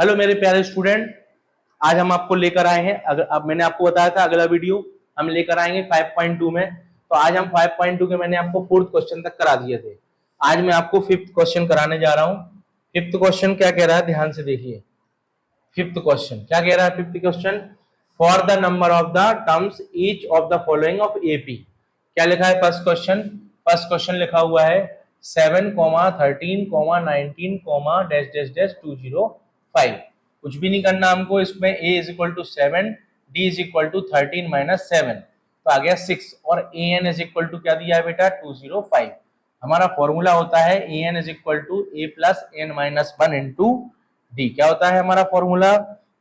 Hello मेरे प्यारे student, आज हम आपको लेकर आए हैं, अब मैंने आपको बताया था अगला वीडियो हम लेकर आएंगे 5.2 में। तो आज हम 5.2 के मैंने आपको फोर्थ क्वेश्चन तक करा दिए थे। आज मैं आपको फिफ्थ क्वेश्चन कराने जा रहा हूँ। फिफ्थ क्वेश्चन क्या कह रहा है, ध्यान से देखिए। फिफ्थ क्वेश्चन क्या कह रहा है? Fifth question, for the number of the terms each of the following of AP. क्या लिखा है फर्स्ट क्वेश्चन? फर्स्ट क्वेश्चन लिखा हुआ है 7, 13, 19, डैश डैश डैश 205। कुछ भी नहीं करना हमको, इसमें a is equal to 7, d is equal to 13 minus 7, तो आ गया 6, और a n is equal to क्या दिया है बेटा? 205। हमारा फॉर्मूला होता है a n is equal to a plus n minus 1 into d. क्या होता है हमारा formula?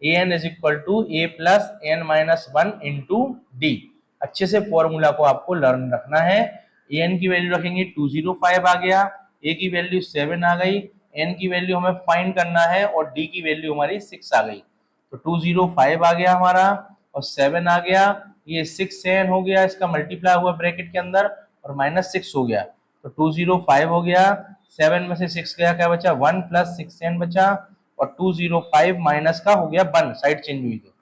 A n is equal to a plus n minus 1 into d. अच्छे से फॉर्मूला को आपको लर्न रखना है। ए एन की वैल्यू रखेंगे 205 आ गया, ए की वैल्यू 7 आ गई, एन की वैल्यू हमें फाइंड करना है और डी की वैल्यू हमारी 6 आ गई। तो 205 आ गया हमारा और 7 आ गया, ये 6 से n हो गया, इसका मल्टीप्लाई हुआ ब्रैकेट के अंदर और माइनस 6 हो गया, तो 205 हो गया। 7 में से 6 गया, क्या बचा? 1 प्लस 6n बचा, और 205 माइनस का हो गया 1, साइड चेंज हुई तो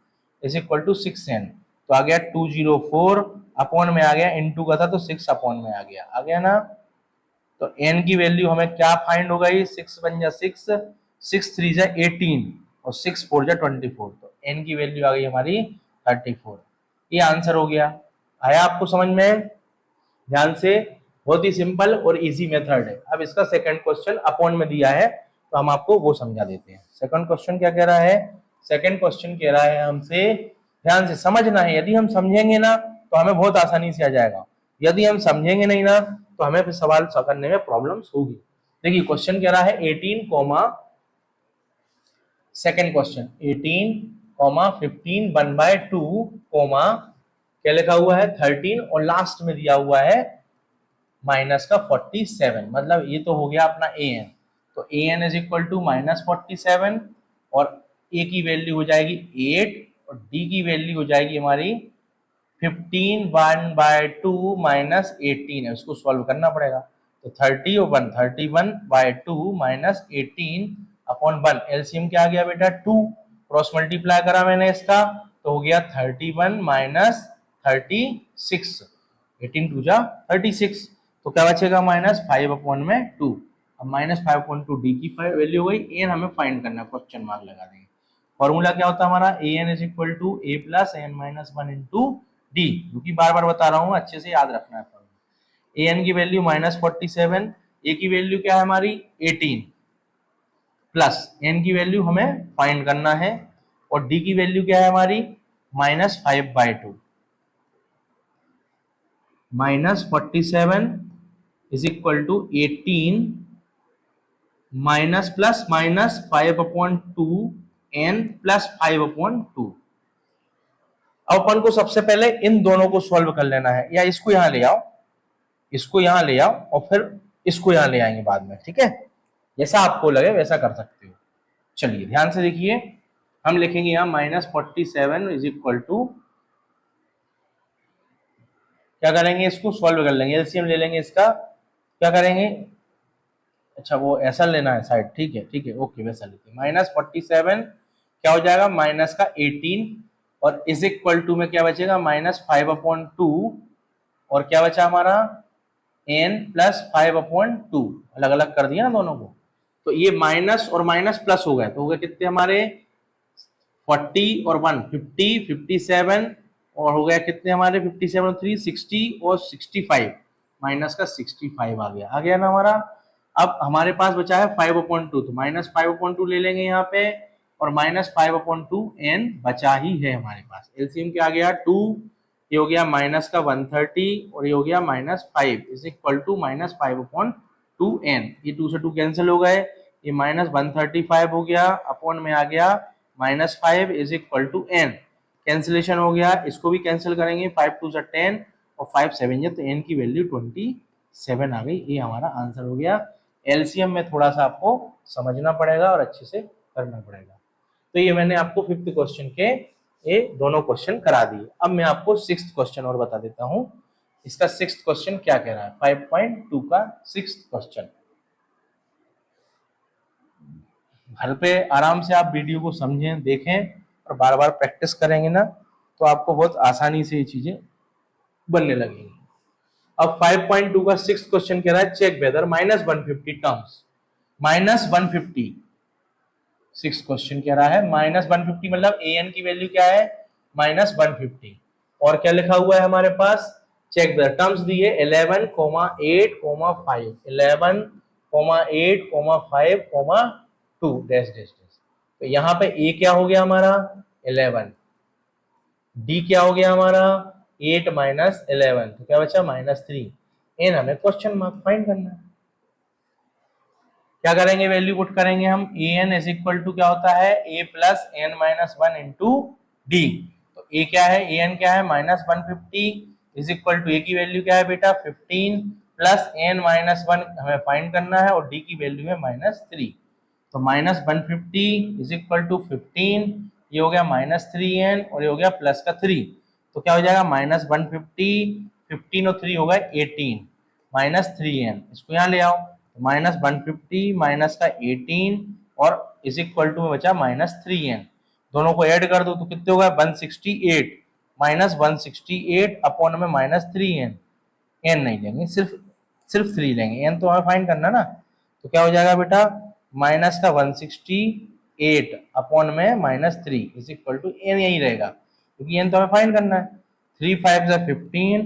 इज इक्वल टू 6n, तो आ गया 204 अपॉन में आ गया, इनटू का था तो 6 अपॉन में आ गया ना। तो n की वैल्यू हमें क्या फाइंड हो गई? 6 बन जा 6, 6 3 जा 18 और 6 4 जा 24, तो n की वैल्यू आ गई हमारी 34। ये आंसर हो गया। आया आपको समझ में? ध्यान से, बहुत ही सिंपल और इजी मेथड है। अब इसका सेकंड क्वेश्चन अपॉन में दिया है, तो हम आपको वो समझा देते हैं। सेकंड क्वेश्चन क्या कह रहा है? सेकंड क्वेश्चन कह रहा है हमसे, ध्यान से समझना है। यदि हम समझेंगे ना तो हमें बहुत आसानी से आ जाएगा, यदि हम समझेंगे नहीं ना तो हमें फिर सवाल करने में प्रॉब्लम्स होगी। देखिए क्वेश्चन कह रहा है 18 comma, second question 18 comma 15 1/2 comma क्या लिखा हुआ है? 13, और लास्ट में दिया हुआ है माइनस का 47। मतलब ये तो हो गया अपना ए एन, तो a n is equal to minus 47, और ए की वैल्यू हो जाएगी 8 और डी की वैल्यू हो जाएगी हमारी 15 1/2 माइनस 18 है, उसको सॉल्व करना पड़ेगा। तो 30 और 1 31/2 माइनस 18 अपॉन 1, एलसीएम क्या आ गया बेटा? 2, क्रॉस मल्टीप्लाई करा मैंने इसका तो हो गया 31 माइनस 36, 18 2 जा 36, तो क्या बचेगा? माइनस 5 अपॉन में 2। अब माइनस 5 अपॉन 2 डी की वैल्यू हो गई, एन हमें फाइंड करना है, क्वेश्चन मार्क लगा देंगे। फॉर्मूला क्या होता है हमारा? A n is equal to a plus n minus 1 into d, क्योंकि बार बार बता रहा हूँ, अच्छे से याद रखना है। ए एन की वैल्यू माइनस 47, ए की वैल्यू क्या है हमारी? 18, प्लस एन की वैल्यू हमें फाइंड करना है, और डी की वैल्यू क्या है हमारी? Minus 5/2 minus 47 is equal to 18 minus plus minus 5/2 n plus 5/2। अब अपन को सबसे पहले इन दोनों को सॉल्व कर लेना है, या इसको यहां ले आओ, इसको यहां ले आओ और फिर इसको यहां ले आएंगे बाद में, ठीक है? जैसा आपको लगे वैसा कर सकते हो। चलिए ध्यान से देखिए, हम लिखेंगे यहां -47 इज इक्वल टू, क्या करेंगे? इसको सॉल्व कर लेंगे, एलसीएम ले लेंगे इसका। क्या करेंगे? अच्छा वो ऐसा लेना है साइड, ठीक है ठीक है, ओके वैसा लेते हैं। -47 क्या हो जाएगा? माइनस का 18, और इज इक्वल टू में क्या बचेगा? -5/2, और क्या बचा हमारा? n प्लस 5/2, अलग अलग कर दिया ना दोनों को, तो ये माइनस और माइनस प्लस हो गए, तो हो गए कितने हमारे? 40 और 1 50 57, और हो गया कितने हमारे? 57 और 3 60 और 65, माइनस का 65 आ गया ना हमारा। अब हमारे पास बचा है 5/2, तो -5/2 ले लेंगे यहाँ पे, और -5/2 n बचा ही है हमारे पास। एलसीएम क्या आ गया? 2, ये हो गया माइनस का 130, और ये हो गया -5 इज इक्वल टू -5/2 n। ये 2 से 2 कैंसिल हो गए, ये -135 हो गया, अपॉन में आ गया -5 is equal to n, cancellation हो गया, इसको भी कैंसिल करेंगे, 5 2 10 और 5 7 तो n की वैल्यू 27 आ गई। ये हमारा आंसर हो गया। एलसीएम में थोड़ा सा आपको समझना पड़ेगा और अच्छे से करना पड़ेगा। तो ये मैंने आपको फिफ्थ क्वेश्चन के ये दोनों क्वेश्चन करा दिए। अब मैं आपको सिक्स्थ क्वेश्चन और बता देता हूं। इसका सिक्स्थ क्वेश्चन क्या कह रहा है? 5.2 का सिक्स्थ क्वेश्चन। घर पे आराम से आप वीडियो को समझें, देखें और बार बार प्रैक्टिस करेंगे ना तो आपको बहुत आसानी से ये चीजें बनने लगेंगी। अब 5.2 का 6th क्वेश्चन कह रहा है check whether -150 terms -150। 6th question कह रहा है -150 मतलब an की वैल्यू क्या है -150। और क्या लिखा हुआ है हमारे पास, चेक वेदर टर्म्स दी है 11, 8, 5 11, 8, 5, 2 डैश डैश डैश। तो यहाँ पे a क्या हो गया हमारा 11, d क्या हो गया हमारा 8 माइनस 11, तो क्या बचा -3। एन हमें क्वेश्चन मार्क फाइंड करना है। क्या करेंगे, वैल्यू पुट करेंगे हम, a n is equal to क्या होता है a plus n minus 1 into d. तो a क्या है, ए एन क्या है -150 इज इक्वल टू a की वैल्यू क्या है बेटा 15 प्लस एन माइनस 1 हमें फाइंड करना है और d की वैल्यू है -3। तो -150 इज इक्वल टू 15, ये हो गया -3n और ये हो गया प्लस का 3। तो क्या हो जाएगा -150, 15 और 3 होगा 18 -3n। इसको यहाँ ले आओ, -150 माइनस का 18 और इज इक्वल टू में बचा -3n। दोनों को ऐड कर दो तो कितने होगा 168 -168 अपॉन में -3n। एन नहीं लेंगे, सिर्फ 3 लेंगे, एन तो हमें फाइंड करना ना। तो क्या हो जाएगा बेटा माइनस का 168 अपॉन में -3 इज इक्वल टू एन, यही रहेगा क्योंकि एन तो हमें फाइंड करना है। 3 5 15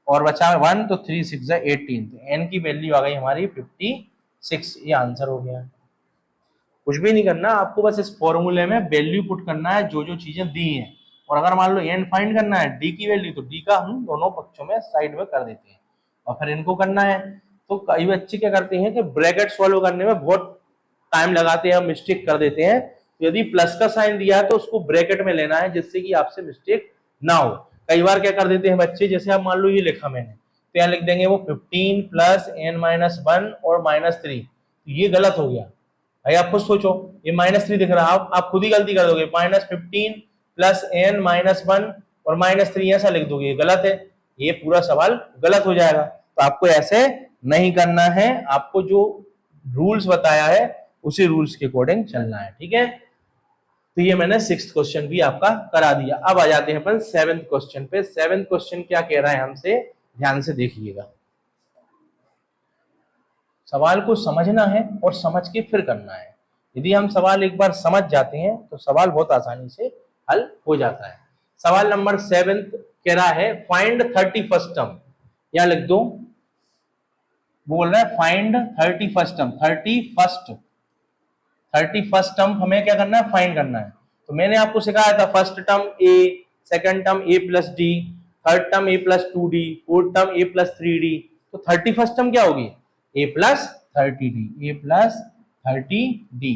और बचा 1 तो 3 6 18, तो एन की वैल्यू आ गई हमारी 56। ये आंसर हो गया। कुछ भी नहीं करना आपको, बस इस फॉर्मूले में वैल्यू पुट करना है जो जो चीजें दी हैं। और अगर मान लो एन फाइंड करना है डी की वैल्यू, तो डी का हम दोनों पक्षों में साइड में कर देते हैं और फिर इनको करना है। तो कई बच्चे क्या करते हैं कि ब्रैकेट सॉल्व करने में बहुत टाइम लगाते हैं, मिस्टेक कर देते हैं। तो यदि प्लस का साइन दिया है तो उसको ब्रैकेट में लेना है जिससे कि आपसे मिस्टेक ना हो। कई बार क्या कर देते हैं बच्चे, जैसे आप मान लो ये लिखा मैंने, तो यहाँ लिख देंगे वो 15 प्लस n माइनस 1 और -3, तो ये गलत हो गया। भाई आप खुद सोचो, ये -3 दिख रहा है, आप खुद ही गलती कर दोगे, -15 प्लस n माइनस 1 और -3 ऐसा लिख दोगे, ये गलत है, ये पूरा सवाल गलत हो जाएगा। तो आपको ऐसे नहीं करना है, आपको जो रूल्स बताया है उसी रूल्स के अकॉर्डिंग चलना है, ठीक है। तो ये मैंने 6th क्वेश्चन भी आपका करा दिया। अब आ जाते हैं अपन 7th क्वेश्चन पे। 7th क्वेश्चन क्या कह रहा है हमसे, ध्यान से देखिएगा। सवाल को समझना है और समझ के फिर करना है। यदि हम सवाल एक बार समझ जाते हैं तो सवाल बहुत आसानी से हल हो जाता है। सवाल नंबर 7 कह रहा है फाइंड 31st टर्म, यहां लिख दो, बोल रहा है find 31st term. 31st term हमें क्या करना है, फाइंड करना है। तो मैंने आपको सिखाया था first term a, second term a plus D, third term a plus 2d, fourth term a plus 3d। तो 31st टर्म क्या होगी a plus 30d, a plus 30d।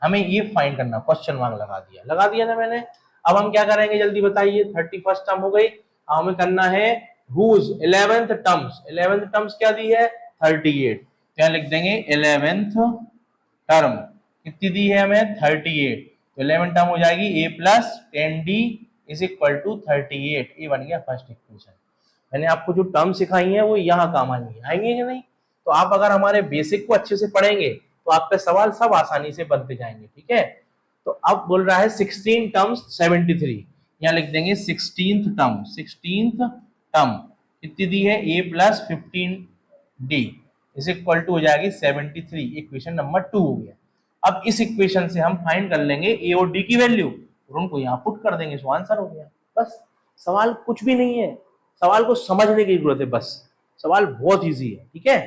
हमें ये फाइंड करना, क्वेश्चन मार्क लगा दिया ना मैंने। अब हम क्या करेंगे जल्दी बताइए, 31st टर्म हो गई, हमें करना है whose 11th terms. 11th terms क्या दी है 38, क्या लिख देंगे 11th टर्म कितनी दी है हमें 38, तो 11 टर्म हो जाएगी a plus 10d is equal to 38। ये बन गया फर्स्ट इक्वेशन। मैंने आपको जो टर्म सिखाई है वो यहाँ काम आएंगे कि नहीं। तो आप अगर हमारे बेसिक को अच्छे से पढ़ेंगे तो आपके सवाल सब आसानी से बनते जाएंगे, ठीक है। तो अब बोल रहा है 16 टर्म्स 73, यहाँ लिख देंगे 16th टर्म। 16th टर्म कितनी दी है a plus 15d is equal to हो जाएगी 73। इक्वेशन नंबर 2 हो गया। अब इस इक्वेशन से हम फाइंड कर लेंगे ए और डी की वैल्यू और उनको यहाँ पुट कर देंगे, सो आंसर हो गया। बस सवाल कुछ भी नहीं है, सवाल को समझने की जरूरत है बस। सवाल बहुत इजी है, ठीक है।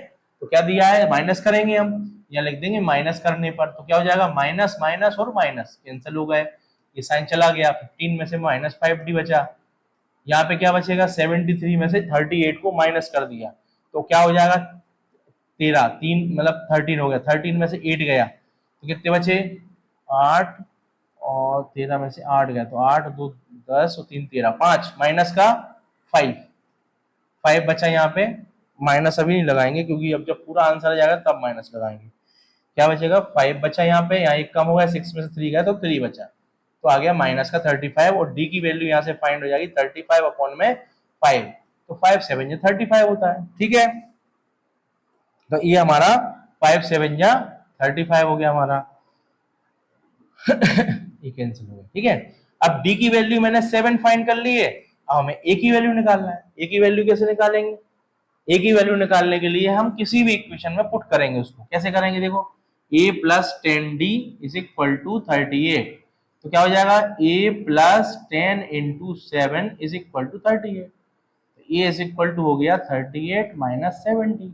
तो क्या दिया है, माइनस करेंगे हम, यहाँ लिख देंगे माइनस करने पर तो क्या हो जाएगा माइनस माइनस और माइनस कैंसिल हो गए, ये साइन चला गया, 15 में से -5d बचा। यहाँ पे क्या बचेगा 73 में से 38 को माइनस कर दिया तो क्या हो जाएगा 13, 3 मतलब 13 हो गया, 13 में से 8 गया तो कितने बचे 8 और 13 में से 8 गया तो 8 2 10 और 3 13 5 माइनस का 5 बचा। यहाँ पे माइनस अभी नहीं लगाएंगे क्योंकि अब जब पूरा आंसर आ जाएगा तब माइनस लगाएंगे। क्या बचेगा 5 बचा, यहाँ पे यहाँ एक कम हो गया 6 में से 3 गया तो 3 बचा, तो आ गया माइनस का 35 और डी की वैल्यू यहाँ से फाइंड हो जाएगी 35 अपॉन में 5, तो 5 7 या 35 होता है, ठीक है। तो ये हमारा 5 7 या 35 हो गया हमारा। ये कैंसिल हो गया, ठीक है। अब डी की वैल्यू मैंने 7 फाइंड कर ली है, अब हमें ए की वैल्यू निकालना है। ए की वैल्यू कैसे निकालेंगे? ए की वैल्यू निकालने के लिए हम किसी भी इक्वेशन में पुट करेंगे उसको। कैसे करेंगे? देखो, a plus 10d is equal to 38, तो क्या हो जाएगा? a plus 10 into 7 is equal to 38, a is equal to हो गया 38 माइनस 70।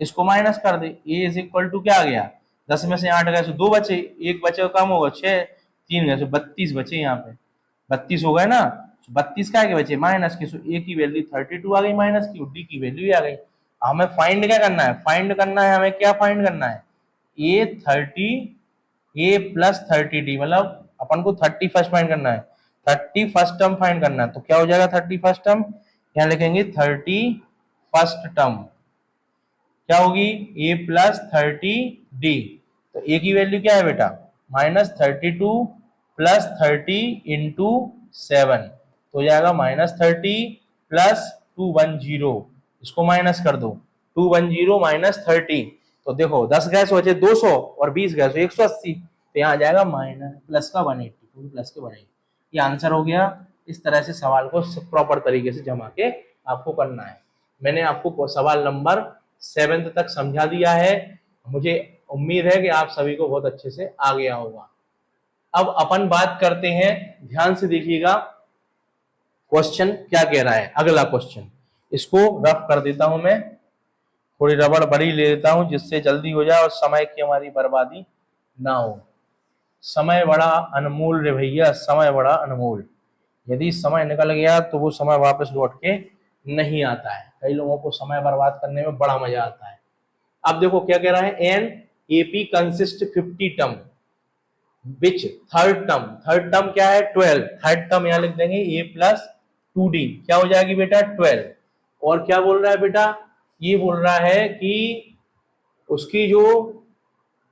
इसको माइनस कर दे, ए इज इक्वल टू क्या आ गया? 10 में से 8 गए तो 2 बचे, एक बचे तो कम होगा 6, 3 गए तो 32 बचे। यहाँ पे 32 हो गए ना, 32 का बचे माइनस के, सो ए की वैल्यू 32 आ गई माइनस की, डी की वैल्यू आ गई। हमें फाइंड क्या करना है? फाइंड करना है हमें, क्या फाइंड करना है? ए प्लस 30d, मतलब अपन को 31 फाइंड करना है, 31 टर्म फाइंड करना है। तो क्या हो जाएगा 31 टर्म? यहाँ लिखेंगे 31 टर्म क्या होगी? ए प्लस 30d। तो ए की वैल्यू क्या है बेटा? माइनस 32 प्लस 30 इंटू 7, तो हो जाएगा माइनस 30 प्लस 210, इसको माइनस कर दो, 210 माइनस 30, तो देखो 10 गए सो बचे 200 और 20 गए सो 180, तो यहाँ आ जाएगा माइनस प्लस का 180, प्लस के 180। ये आंसर हो गया। इस तरह से सवाल को प्रॉपर तरीके से जमा के आपको करना है। मैंने आपको सवाल नंबर 7 तक समझा दिया है। मुझे उम्मीद है कि आप सभी को बहुत अच्छे से आ गया होगा। अब अपन बात करते हैं, ध्यान से देखिएगा क्वेश्चन क्या कह रहा है। अगला क्वेश्चन, इसको रफ कर देता हूं मैं, थोड़ी रबड़ बड़ी ले लेता हूं जिससे जल्दी हो जाए और समय की हमारी बर्बादी ना हो। समय बड़ा अनमोल रे भैया, समय बड़ा अनमोल। यदि समय निकल गया तो वो समय वापस लौट के नहीं आता है। कई लोगों को समय बर्बाद करने में बड़ा मजा आता है। अब देखो क्या कह रहा है, an AP consist 50 term which third term क्या है? 12। थर्ड टर्म यहां लिख देंगे ए प्लस 2d, क्या हो जाएगी बेटा? 12। और क्या बोल रहा है बेटा? ये बोल रहा है कि उसकी जो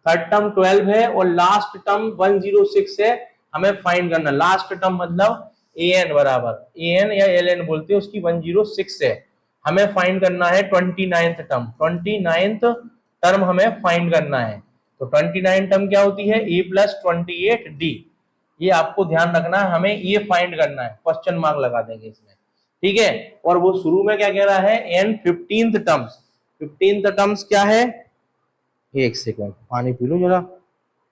थर्ड टर्म 12 है और लास्ट टर्म 106 है, हमें फाइंड करना। लास्ट टर्म मतलब ए एन बराबर, ए एन या एल एन बोलते हैं, उसकी 106 है, हमें फाइंड करना है 29th टर्म। 29th टर्म हमें फाइंड करना है। तो 29 टर्म क्या होती है? ए प्लस 28d। ये आपको ध्यान रखना है, हमें ये फाइंड करना है, क्वेश्चन मार्क लगा देंगे इसमें, ठीक है। और वो शुरू में क्या कह रहा है? N 15th terms. 15th terms क्या है? एक सेकंड पानी पी लो जरा।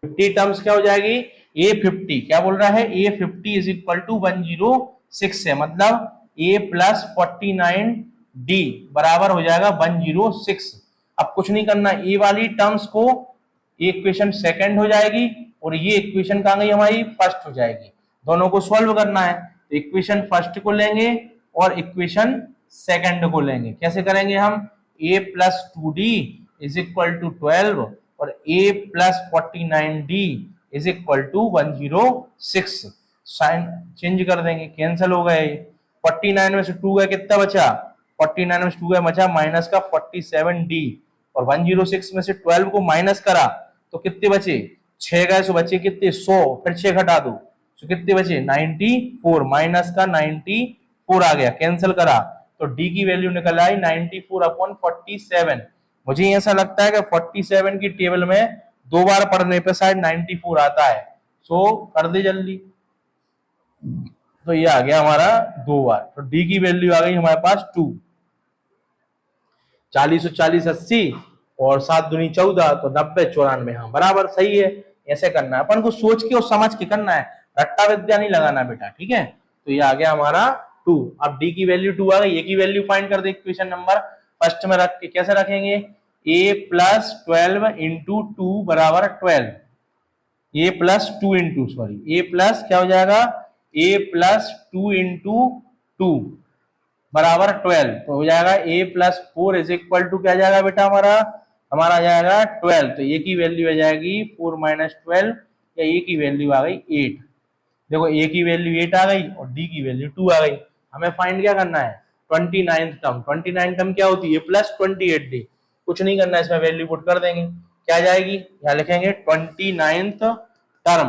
50 टर्म्स क्या हो जाएगी? ए 50, क्या बोल रहा है? ए 50 इज इक्वल टू 106 है, मतलब ए प्लस 49d बराबर हो जाएगा 106। अब कुछ नहीं करना, ए वाली टर्म्स को इक्वेशन सेकंड हो जाएगी और ये इक्वेशन कहां गई हमारी? फर्स्ट हो जाएगी। दोनों को सॉल्व करना है, तो इक्वेशन फर्स्ट को लेंगे और इक्वेशन सेकंड को लेंगे। कैसे करेंगे हम? A plus 2d is equal to 12 और a plus 49d is equal to 106। Sign change कर देंगे, कैंसिल हो गए। 49 में से 2 गए, कितना बचा? 49 में से 2 गए, बचा माइनस का 47d, और 106 में से 12 को माइनस करा तो कितने बचे? 6 गए, सो बचे कितने? 100, फिर 6 घटा दो तो कितने बचे? 94, माइनस का 94 आ गया, कैंसिल करा तो डी की वैल्यू निकल आई 94/47। मुझे ऐसा लगता है कि 47 की टेबल में 2 बार पढ़ने पे शायद 94 आता है। सो कर दे जल्दी। तो ये आ गया हमारा 2 बार, तो डी की वैल्यू आ गई हमारे पास 2। 40 40 80 और 7 दूनी 14, तो 90 94, हाँ बराबर सही है। ऐसे करना है अपन को, सोच के और समझ के करना है, रट्टा विद्या नहीं लगाना बेटा, ठीक है। तो ये आ गया हमारा 2। अब डी की वैल्यू 2 आ गई, ए की वैल्यू फाइंड कर दे इक्वेशन नंबर फर्स्ट में रख के। कैसे रखेंगे? ए प्लस 12 इंटू 2 बराबर 12, ए प्लस 2 इंटू सॉरी ए प्लस क्या हो जाएगा? ए प्लस 2 इंटू 2 बराबर 12, तो हो जाएगा ए प्लस 4 इज इक्वल टू क्या जाएगा बेटा? हमारा आ जाएगा 12। तो ए की वैल्यू आ जाएगी 4 माइनस 12, या ए की वैल्यू आ गई 8। देखो ए की वैल्यू 8 आ गई और डी की वैल्यू 2 आ गई। हमें फाइंड क्या करना है? 29th term. 29 टर्म क्या होती है? Plus 28d। कुछ नहीं करना है, इसमें वैल्यू पुट कर देंगे, क्या जाएगी? यहाँ लिखेंगे 29th टर्म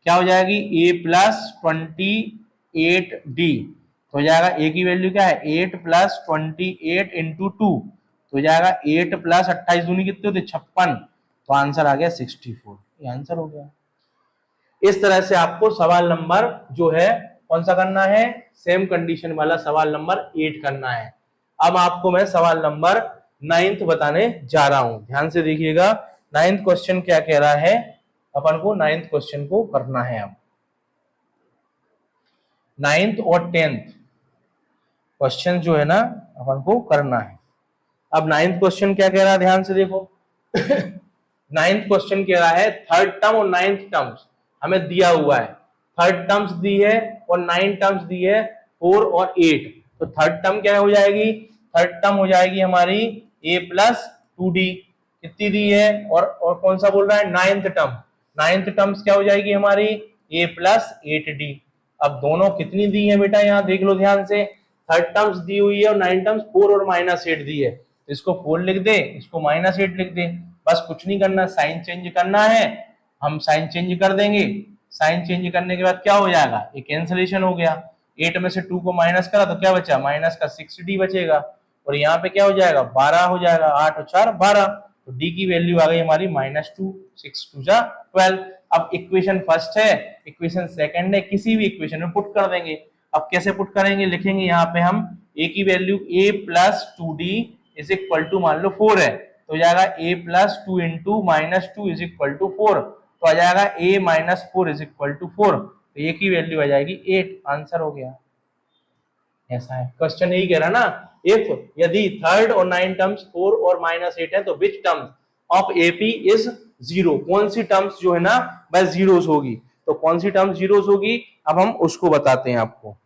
क्या हो जाएगी? ए प्लस 28d, तो हो जाएगा ए की वैल्यू क्या है? 8 प्लस 28 इंटू 2, तो हो जाएगा 8 प्लस 28 दूनी कितने होते? 56, तो आंसर आ गया 64। ये आंसर हो गया। इस तरह से आपको सवाल नंबर जो है कौन सा करना है, सेम कंडीशन वाला सवाल नंबर 8 करना है। अब आपको मैं सवाल नंबर 9th बताने जा रहा हूं, ध्यान से देखिएगा 9th क्वेश्चन क्या कह रहा है। अपन को 9th क्वेश्चन को करना है। अब 9th और 10th क्वेश्चन जो है ना अपन को करना है। अब 9th क्वेश्चन क्या कह रहा है, ध्यान से देखो 9th क्वेश्चन कह रहा है थर्ड टर्म और 9th टर्म्स हमें दिया हुआ है। थर्ड टर्म्स दी है और 9 टर्म्स दी है 4 और 8। तो थर्ड टर्म क्या हो जाएगी, थर्ड टर्म हो जाएगी हमारी a प्लस 2d, कितनी दी है, और कौन सा बोल रहा है, 9th टर्म। 9th टर्म्स क्या हो जाएगी हमारी a प्लस 8d। अब दोनों कितनी दी है बेटा, यहाँ देख लो ध्यान से, थर्ड टर्म्स दी हुई है और 9 टर्म्स 4 और -8 दी है। तो इसको 4 लिख दे, इसको -8 लिख दे, बस कुछ नहीं करना, साइन चेंज करना है, हम साइन चेंज कर देंगे। साइन चेंज करने के बाद क्या हो जाएगा, ये कैंसिलेशन हो गया, 8 में से 2 को माइनस करा तो क्या बचा, माइनस का 6d बचेगा, और यहाँ पे क्या हो जाएगा 12 हो जाएगा, 8 और 4 12। तो d की वैल्यू आ गई हमारी -2, 6 2 जा 12। अब इक्वेशन फर्स्ट है, इक्वेशन सेकंड है, किसी भी इक्वेशन में पुट कर देंगे। अब कैसे पुट करेंगे, लिखेंगे यहाँ पे हम a की value a plus 2d is equal to मान लो 4 है, तो हो जाएगा a plus 2 into -2 is equal to 4, तो आ जाएगा a minus 4 is equal to 4। तो a की वैल्यू आ जाएगी 8, आंसर हो गया। ऐसा है, क्वेश्चन यही कह रहा ना, इफ यदि थर्ड और 9 टर्म्स 4 और -8 है तो विच टर्म्स ऑफ एपी इज 0, कौन सी टर्म्स जो है ना वह जीरोस होगी, तो कौन सी टर्म्स जीरोस होगी, अब हम उसको बताते हैं आपको।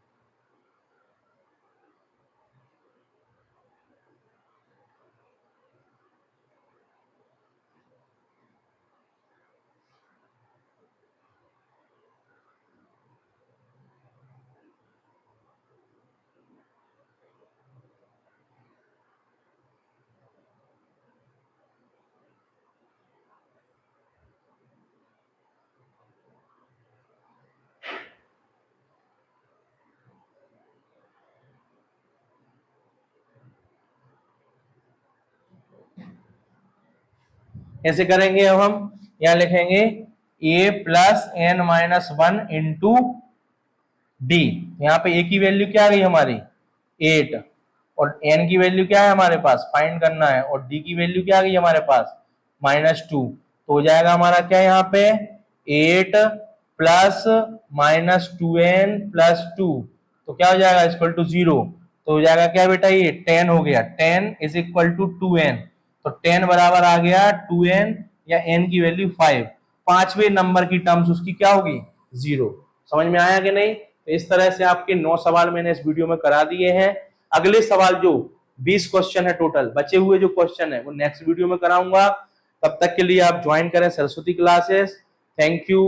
कैसे करेंगे, अब हम यहां लिखेंगे a plus n minus 1 into d. यहाँ पे a की वैल्यू क्या आ गई हमारी 8, और n की वैल्यू क्या है हमारे पास, फाइंड करना है, और d की वैल्यू क्या आ गई हमारे पास -2। तो हो जाएगा हमारा क्या यहाँ पे 8 प्लस -2n प्लस 2, तो क्या हो जाएगा इक्वल टू 0। तो हो जाएगा क्या बेटा, ये 10 हो गया, 10 इज इक्वल टू 2n, तो 10 बराबर आ गया 2n, या n की वैल्यू 5, पांचवें नंबर की टर्म्स उसकी क्या होगी 0। समझ में आया कि नहीं। तो इस तरह से आपके 9 सवाल मैंने इस वीडियो में करा दिए हैं। अगले सवाल जो 20 क्वेश्चन है टोटल, बचे हुए जो क्वेश्चन है वो नेक्स्ट वीडियो में कराऊंगा। तब तक के लिए आप ज्वाइन करें सरस्वती क्लासेस। Thank you.